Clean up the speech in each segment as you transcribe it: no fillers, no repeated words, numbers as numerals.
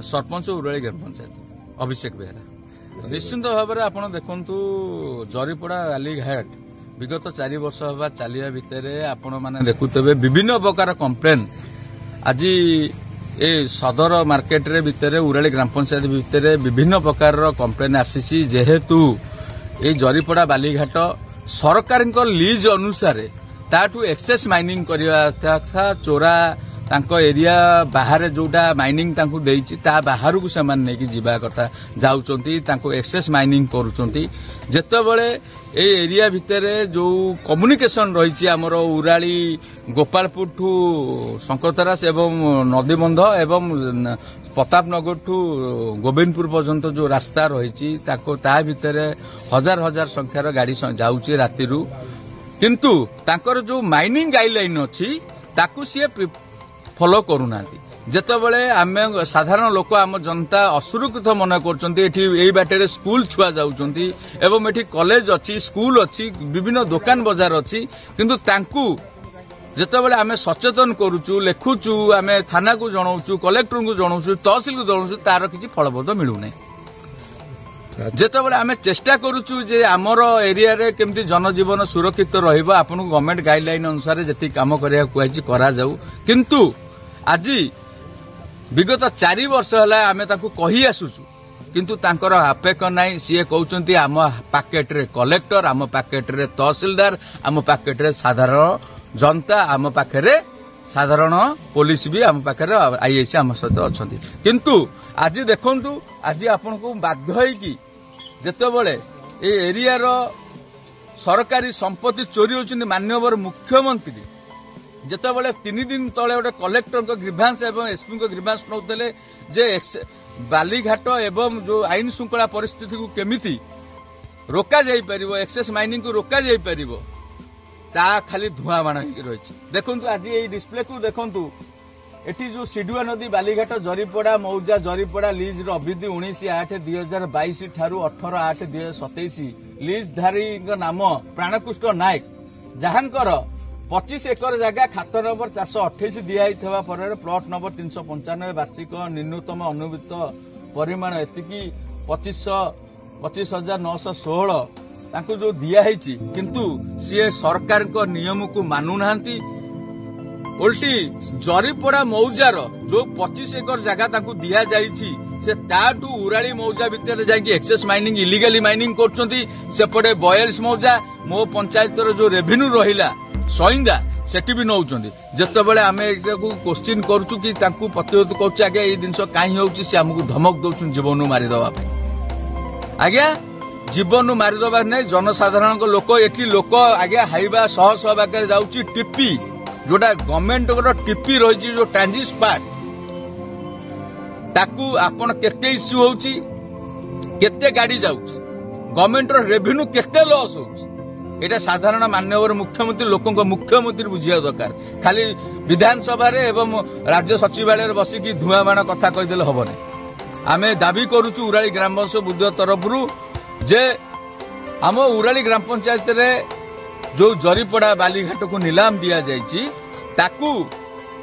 सरपंच उराली ग्राम पंचायत अभिषेक बेहरा। निश्चिंत भाव में आप देखु जरीपड़ा बालीघाट विगत 4 वर्ष हवा चलिया भितर आपण मैंने देखुवे विभिन्न प्रकार कंप्लेन आज ए सदर मार्केट रे भितर उराली ग्राम पंचायत भितर विभिन्न प्रकार कंप्लेन आसी जेहेतु ये जरीपड़ा बालीघाट सरकार लीज अनुसार ताठू एक्सेस माइनिंग करवा चोरा तांको एरिया बाहर जोटा माइनिंग तांको देइछि ता बाहर को समान नहीं कि जीवा कथा जाउचंती तांको एक्सेस माइनिंग करूचंती जेतेबेले ए एरिया भितर जो कम्युनिकेशन रही आमर उराली गोपालपुर ठू शंकरतरास एवं नदीबंध एवं प्रतापनगर ठू गोविंदपुर पर्यंत जो रास्ता रही ता भितर हजार हजार संख्यार गाड़ी जाउछि रातिरु किंतु तांकर जो माइनिंग गाइडलाइन अछि ताकू सी फॉलो करूना जेतेबेले आमे साधारण लोक आम जनता असुरक्षित मन कर बाटे स्कूल छुआ जाउचंती एवं एठी कॉलेज अच्छी स्कूल अच्छी विभिन्न दुकान बाजार अच्छी किंतु तांकू जेतेबेले आमे सचेतन करूचु लेखुचु आमे थाना को जणाउचु कलेक्टर को जणाउचु तहसील को जणाउचु तार किछि फलबोध मिलु नै जेतेबेले आमे चेष्टा करूचु जे आमर एरिया रे केमती जनजीवन सुरक्षित रहिबो आपन गवर्नमेंट गाइडलाइन अनुसार जति काम करिया कुआछि करा जाऊ किंतु आज विगत 4 वर्ष है आम कही आसुचु किंतु तांकर आपेक्ष नाई सी कहते आम पैकेट रे कलेक्टर आम पैकेट रे तहसीलदार आम पैकेट रे साधारण जनता आम पाखे साधारण पुलिस भी आम पाखे आईएसी आम सहित अच्छा किंतु आज देखु आज आपन को बाध्य होगी जेतेबेले ए एरिया रो सरकारी संपत्ति चोरी होचुंदी माननीय मुख्यमंत्री जेतेबेले 3 दिन तले गोटे कलेक्टर ग्रीभांस एवं एसपी ग्रीभांस नौते जे बालीघाट एवं जो आईन श्रृंखला परिस्थिति को केमिति रोका जाई परिबो एक्सेस माइनिंग को रोका जाई परिबो ता खाली धुआं बाण रही देखु आज ये डिस्प्ले को देखु एटी जो सिडुआ नदी बालीघाट जरीपड़ा मौजा जरीपड़ा लीज अवधि 19/8/2022 ठारू 18/8/2027 लीजधारी नाम प्राणकृष्ण नायक जहांकर 25 एकर जगह खाता नंबर 428 दिया प्लॉट नंबर 395 वार्षिक न्यूनतम अनुमित परिमाण एतिकी 25,916 तांको जो दिया किंतु सी सरकार को नियम को मानु नांती उल्टी जरीपड़ा मौजार जो 25 एकर जगह तांको दिया जाइछि से ताटू उराली मौजा भितर जाकि एक्सेस माइनिंग इलीगली माइनिंग करछंती सेपटे 42 मौजा मो पंचायत जो रेवेन्यू रहिला सईंदा सेठी भी नौचंदी जेतेबेले आमे क्वेश्चन करूछु कि तांको प्रतिरोध करूछु आगे ए जिंस काई होउछि से हमकु धमक दउछु जीवन मारी दवा आज्ञा जीवन मारी दवा नै जनसाधारण को लोक एठी लोक आज्ञा हाइबा सह सह बाके जाउछि टिपी जोटा गवर्नमेंट को टिपी रही जो ट्रांजिट स्पॉट ताकू आपण केते इश्यू होउछि केते गाड़ी जाउछि गवर्नमेंट रो रेवेन्यू केते लॉस होउछि एटा साधारण माननीय मुख्यमंत्री लोकों मुख्यमंत्री बुझिया दरकार खाली विधानसभा एवं राज्य सचिवालय बसिकी धुआं बाण कथा कहीदेले हबने आमे दाबी करूछु उराली ग्रामवंश बुद्ध तरफरु जे आम उराली ग्राम पंचायत रे जो जरीपड़ा बालीघाट को नीलाम दिया जाइछि ताकू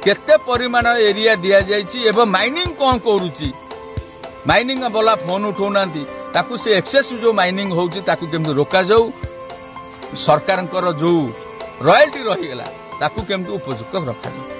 केते परिमाण एरिया दिया जाइछि एवं माइनिंग कोन करूछि माइनिंग वाला फोन उठाउनांती ताकू से एक्सेस जो माइनिंग होउछि ताकू केमति रोका जाऊ सरकार जो रॉयल्टी रहीगला ताकू केमती उपयुक्त रखा जाए।